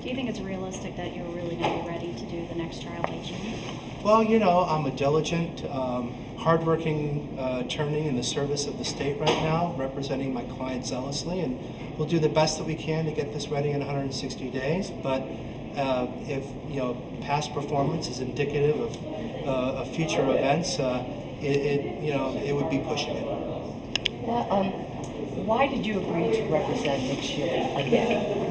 Do you think it's realistic that you're really going to be ready to do the next trial by June? Well, you know, I'm a diligent, hardworking attorney in the service of the state right now, representing my client zealously, and we'll do the best that we can to get this ready in 160 days. But if past performance is indicative of future events, it would be pushing it. Why did you agree to represent Nick Sheley again?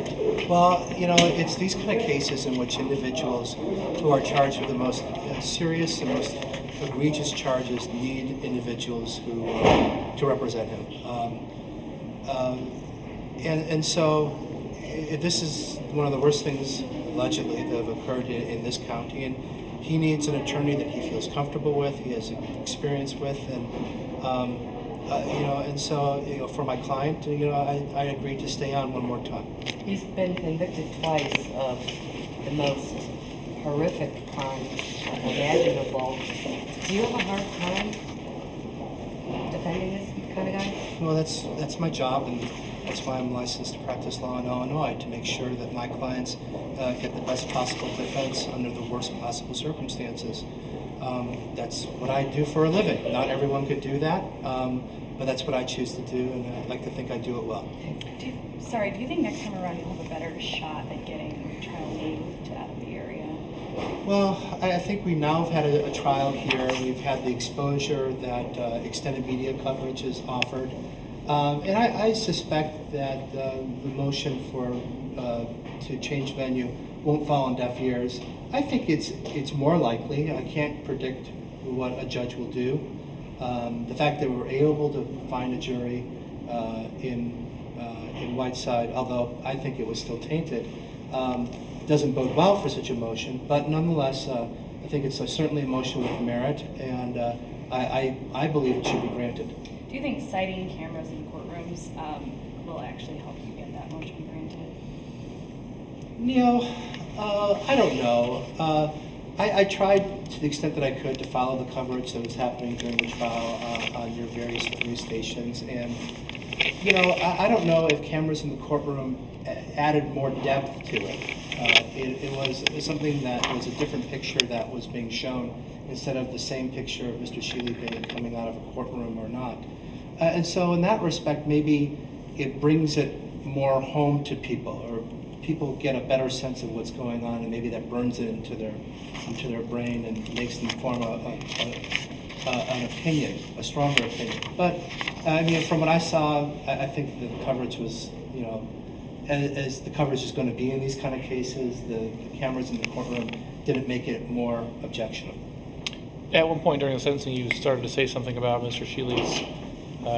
Well, it's these kind of cases in which individuals who are charged with the most serious and most egregious charges need individuals who to represent him. And so this is one of the worst things allegedly that have occurred in this county, and he needs an attorney that he feels comfortable with, he has experience with, and and so for my client, I agreed to stay on one more time. He's been convicted twice of the most horrific crimes imaginable. Do you have a hard time defending this kind of guy? Well, that's my job, and that's why I'm licensed to practice law in Illinois, to make sure that my clients get the best possible defense under the worst possible circumstances. That's what I do for a living. Not everyone could do that, but that's what I choose to do, and I'd like to think I do it well. Do you think next time around you'll have a better shot at getting the trial moved out of the area? Well, I think we now have had a trial here. We've had the exposure that extended media coverage is offered. And I suspect that the motion to change venue won't fall on deaf ears. I think it's more likely. I can't predict what a judge will do. The fact that we were able to find a jury in Whiteside, although I think it was still tainted, doesn't bode well for such a motion. But nonetheless, I think it's certainly a motion with merit, and I believe it should be granted. Do you think citing cameras in courtrooms will actually help you get that motion granted? I don't know. I tried to the extent that I could to follow the coverage that was happening during the trial on your various news stations, and I don't know if cameras in the courtroom added more depth to it. It was something that was a different picture that was being shown instead of the same picture of Mr. Sheley being coming out of a courtroom or not. And so in that respect, maybe it brings it more home to people, or people get a better sense of what's going on, and maybe that burns it into their brain and makes them form an opinion, a stronger opinion. But I mean, from what I saw, I think the coverage was, as the coverage is going to be in these kind of cases, the cameras in the courtroom didn't make it more objectionable. At one point during the sentencing, you started to say something about Mr. Sheley's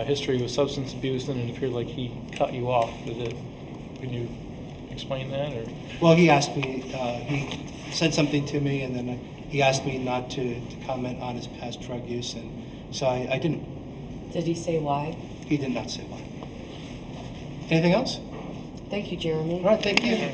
history with substance abuse, and it appeared like he cut you off. Can you explain that? Or? Well, he asked me, he said something to me, and then he asked me not to comment on his past drug use, and so I didn't. Did he say why? He did not say why. Anything else? Thank you, Jeremy. All right, thank you.